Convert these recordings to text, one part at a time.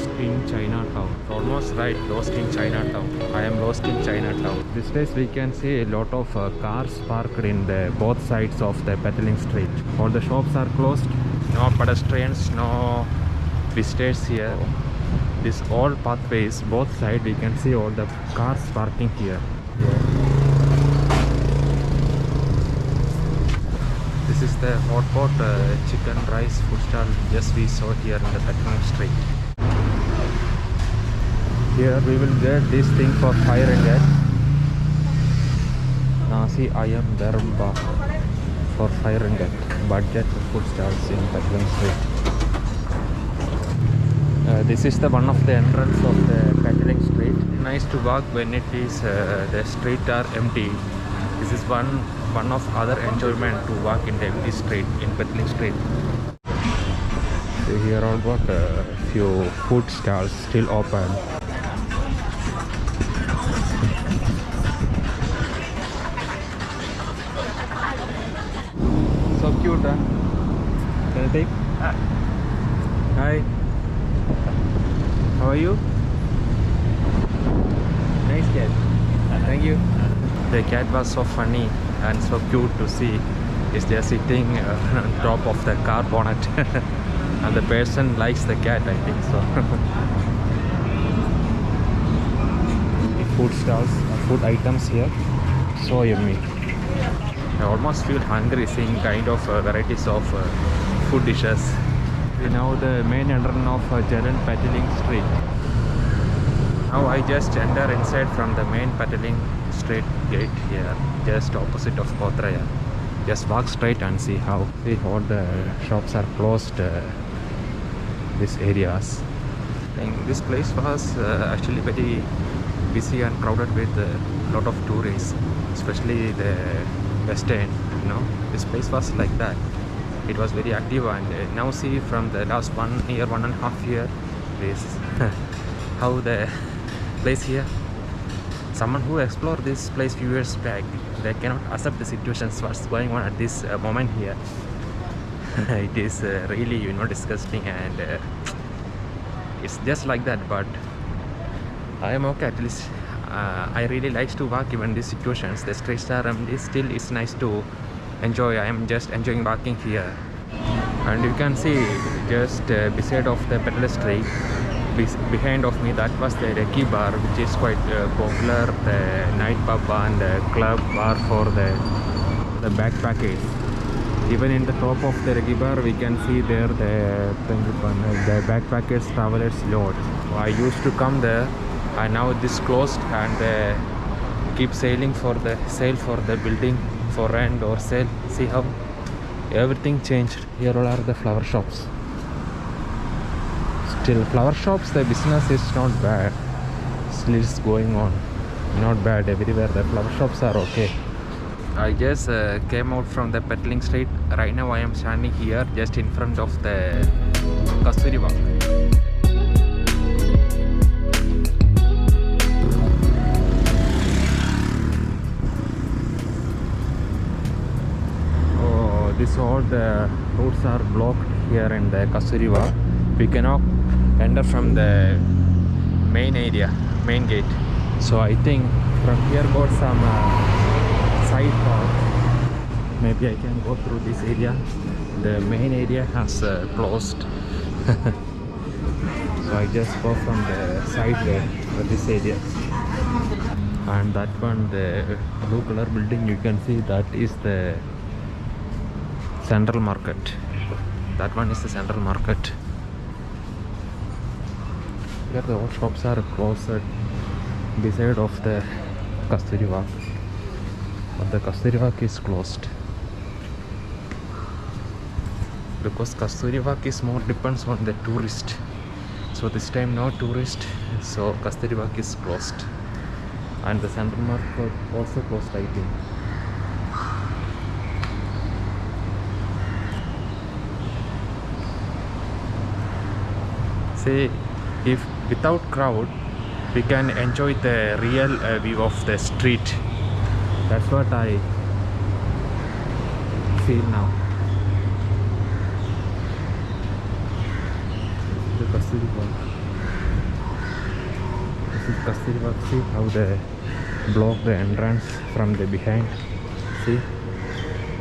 lost in Chinatown. Almost right, lost in Chinatown. I am lost in Chinatown. These days we can see a lot of cars parked in the both sides of the Petaling street. All the shops are closed. No pedestrians, no visitors here. This all pathways, both sides, we can see all the cars parking here. This is the hot pot chicken rice food stall just we saw here in the Petaling street. Here we will get this thing for 5 ringgit. Nasi ayam darba for 5 ringgit. Budget food stalls in Petaling street. This is the one of the entrance of the Petaling street. Nice to walk when it is the street are empty. This is one of other enjoyment to walk in the empty street in Petaling street. So here all got a few food stalls still open. So cute, huh? Can I take? Hi. How are you? Nice cat. Thank you. The cat was so funny and so cute to see. Is there sitting on top of the car bonnet and the person likes the cat, I think so. The food stalls, food items here, so yummy. I almost feel hungry seeing kind of varieties of food dishes. Now the main entrance of Petaling street. Now I just enter inside from the main Petaling street gate here, just opposite of Kotraya. Just walk straight and see how. See, all the shops are closed. These areas. And this place was actually very busy and crowded with a lot of tourists, especially the West End. You know, this place was like that. It was very active, and now see from the last 1 year, 1.5 years, this how the place here. Someone who explored this place few years back, they cannot accept the situations what's going on at this moment here. It is really, you know, disgusting, and it's just like that. But I am okay, at least. I really like to walk even these situations. The streets are empty, still it's nice to enjoy. I am just enjoying walking here, and you can see just beside of the Petaling street, behind of me, that was the Reggae bar, which is quite popular, the night pub and the club bar for the backpackers. Even in the top of the Reggae bar, we can see there the backpackers travelers lodge. I used to come there, and now this closed, and they keep sailing for the sale for the building for rent or sale. See how everything changed. Here all are the flower shops. Still flower shops, the business is not bad. Still it's going on. Not bad everywhere. The flower shops are okay. I just came out from the Petaling street. Right now I am standing here just in front of the Kasturi Walk. This all the roads are blocked here in the Kasturi Walk. We cannot enter from the main area, main gate. So I think from here got some side path. Maybe I can go through this area. The main area has closed. So I just go from the side there for this area. And that one, the blue color building, you can see that is the Central Market. That one is the Central Market. Here the all shops are closed beside of the Kasturi Walk. But the Kasturi Walk is closed. Because Kasturi Walk is more depends on the tourist. So this time no tourist. So Kasturi Walk is closed. And the Central Market also closed, I think. See, if without crowd, we can enjoy the real view of the street. That's what I feel now. The Kasturi Walk. Masjid Kasturi. See how they block the entrance from the behind. See,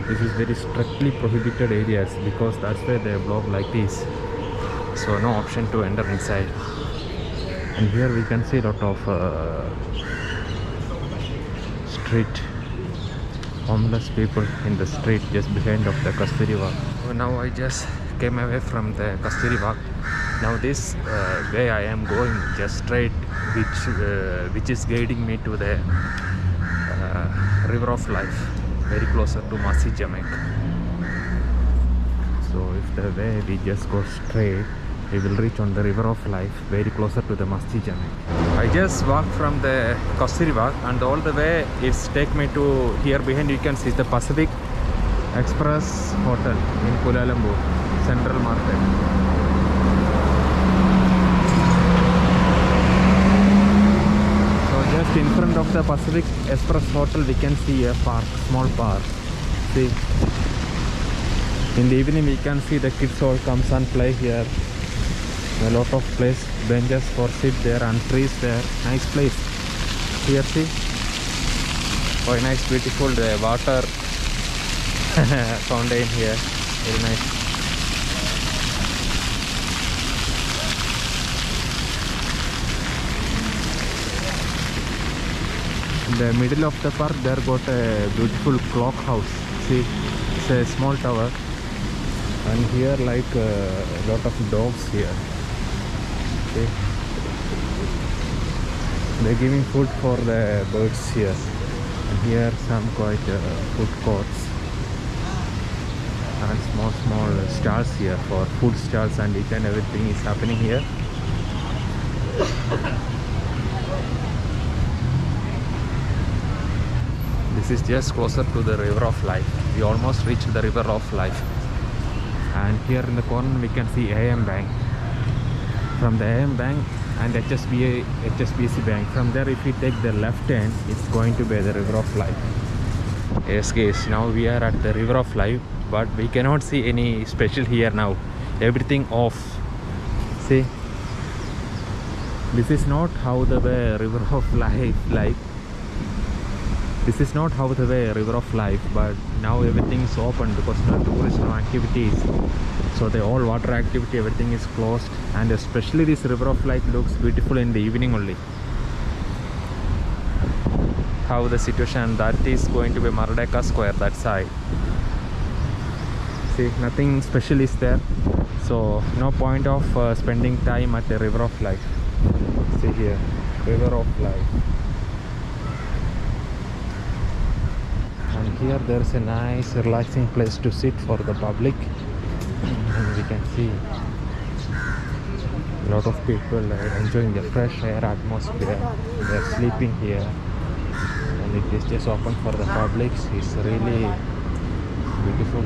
this is very strictly prohibited areas because that's why they block like this. So no option to enter inside. And here we can see a lot of street homeless people in the street just behind of the Kasturi Walk. So now I just came away from the Kasturi Walk. Now this way I am going just straight, which is guiding me to the river of life, very closer to Masjid Jamek. So if the way we just go straight, we will reach on the river of life, very closer to the Masjid Jamek. I just walked from the Kasturi Walk and all the way it's take me to here behind. You can see the Pacific Express Hotel in Kuala Lumpur Central Market. Just in front of the Pacific Express Hotel we can see a park, small park. See, in the evening we can see the kids all comes and play here. A lot of place, benches for sit there and trees there. Nice place. Here see, oh nice, beautiful water fountain here, very nice. In the middle of the park there got a beautiful clock house. See, it's a small tower, and here like a lot of dogs here. Okay, they're giving food for the birds here, and here some quite food courts and small stalls here for food stalls, and each and everything is happening here. This is just closer to the river of life. We almost reached the river of life, and here in the corner we can see AM Bank. From the AM Bank and HSBC Bank, from there if we take the left hand, it's going to be the river of life. Yes guys, now we are at the river of life, but we cannot see any special here now. Everything off. See, this is not how the way river of life like. This is not how the way river of life, but now everything is open because no tourist, no activities. So the all water activity, everything is closed, and especially this river of life looks beautiful in the evening only. How the situation, that is going to be Mardeka Square, that side. See, nothing special is there, so no point of spending time at the river of life. See here, river of life. And here there is a nice relaxing place to sit for the public, and we can see a lot of people enjoying the fresh air atmosphere. They are sleeping here, and it is just open for the public. It's really beautiful.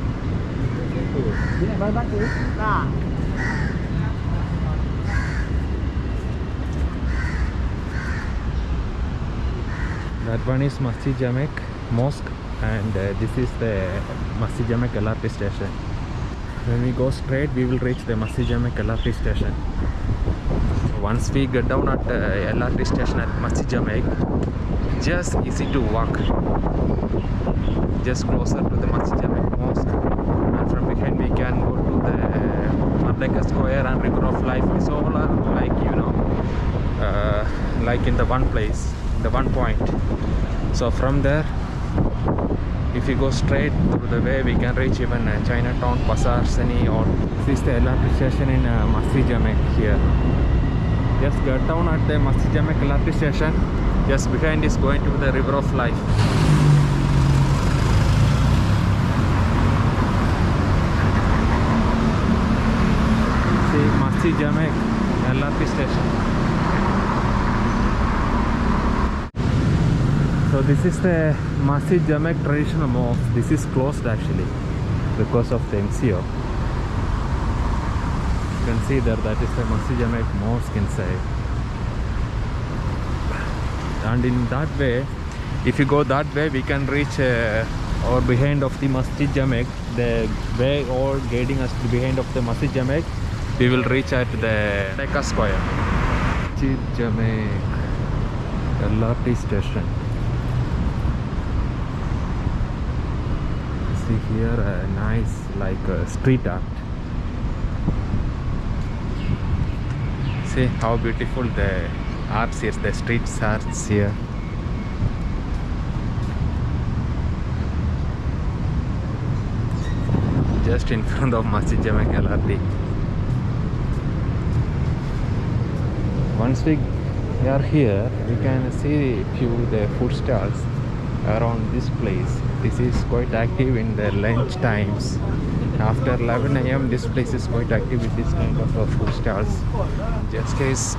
That one is Masjid Jamek Mosque, and this is the Masjid Jamek LRT station. When we go straight, we will reach the Masjid Jamek LRT station. Once we get down at LRT station at Masjid Jamek, just easy to walk, just closer to the Masjid Jamek Mosque, and from behind we can go to the Mardeka Square and River of Life. It's all like, you know, like in the one place, the one point. So from there, if you go straight through the way, we can reach even Chinatown, Bazaar, Seni, or this is the LRT station in Masjid Jamek here. Just get down at the Masjid Jamek LRT station. Just behind is going to the River of Life. See, Masjid Jamek LRT station. So this is the Masjid Jamek traditional mosque. This is closed actually because of the MCO. You can see there, that is the Masjid Jamek mosque inside. And in that way, if you go that way, we can reach or behind of the Masjid Jamek. The way all guiding us to behind of the Masjid Jamek, we will reach at the Mardeka Square. Masjid Jamek. LRT station. See here a nice street art. See how beautiful the arts here, the street arts here. Just in front of Masjid Jamek LRT. Once we are here, we can see the food stalls around this place. This is quite active in the lunch times. After 11 a.m. this place is quite active with this kind of food stalls. Just case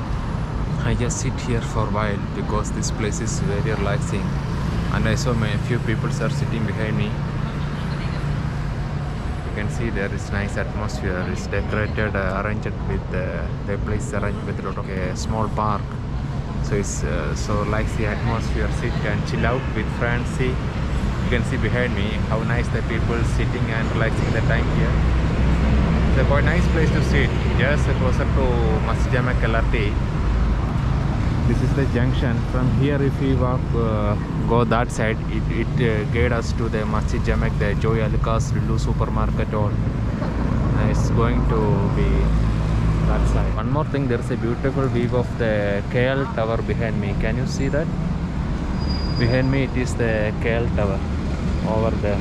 I just sit here for a while because this place is very relaxing, and I saw a few people are sitting behind me. You can see there is nice atmosphere. It's decorated, arranged with the place arranged with a lot of a small park. So it's so like the atmosphere. Sit and chill out with friends. See, you can see behind me how nice the people sitting and relaxing the time here. It's a quite nice place to sit, just closer to Masjid Jamek LRT. This is the junction. From here, if we walk, go that side, it guide us to the Masjid Jamek, the Joy Alucas, Lulu supermarket. All it's going to be that side. One more thing, there is a beautiful view of the KL Tower behind me. Can you see that? Behind me, it is the KL Tower over there.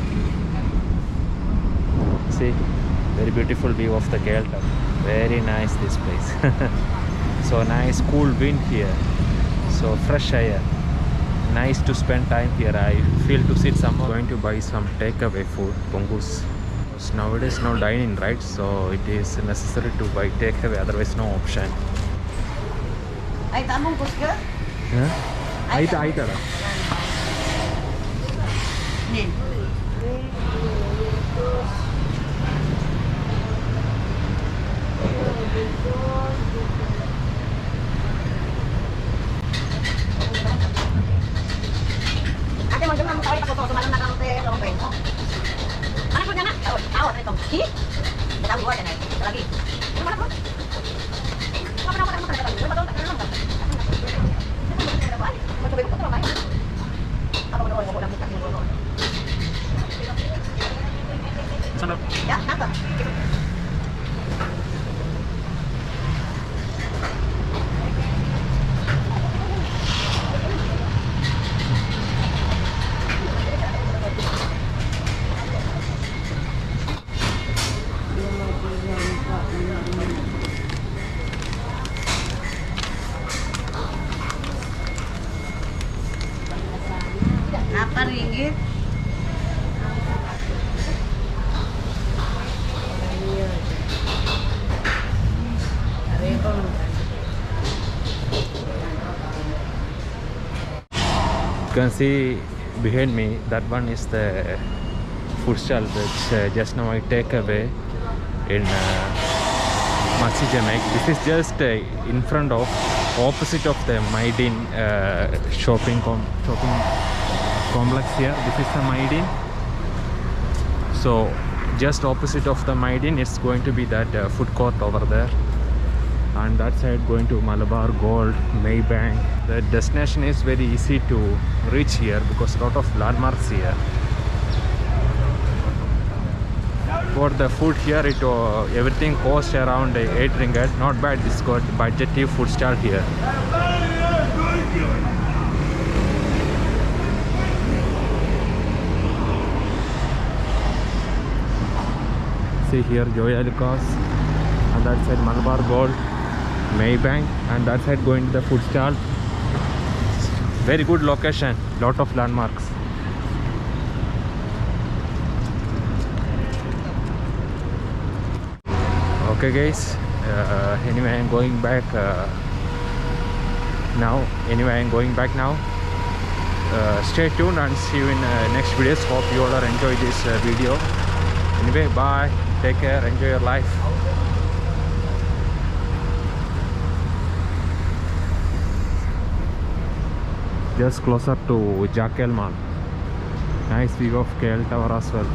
See, very beautiful view of the KL Tower. Very nice this place. So nice, cool wind here. So fresh air. Nice to spend time here. I feel to sit somewhere. Going to buy some takeaway food, pongus. Nowadays no dining, right? So it is necessary to buy takeaway. Otherwise, no option. Ay, tamong kusga? Yeah? Ay tara. Nin. Ate, mo dyan ang tawid ako sa sumalang nakangte sa kumpay mo. Ano po niya na? Tawad na itong. Hi? Matawid ko yan eh. Lagi. Ano mo na po? Ano mo na po? Ano mo na po? Ya, napa? Apa ringgit? You can see behind me, that one is the food stall which just now I take away in Masjid Jamek. This is just in front of, opposite of the Maidin shopping complex here. This is the Maidin. So just opposite of the Maidin is going to be that food court over there. And that side going to Malabar Gold, Maybank. The destination is very easy to reach here because a lot of landmarks here. For the food here, everything costs around 8 ringgit. Not bad. This got budgetive food stall here. See here, Joy Alucas, and that side Malabar Gold, Maybank, and that side going to the food stall. Very good location, lot of landmarks. Okay guys, anyway I'm going back now. Stay tuned and see you in next videos. Hope you all are enjoy this video. Anyway, bye, take care, enjoy your life. Just closer to Jakel Mall. Nice view of KL Tower as well.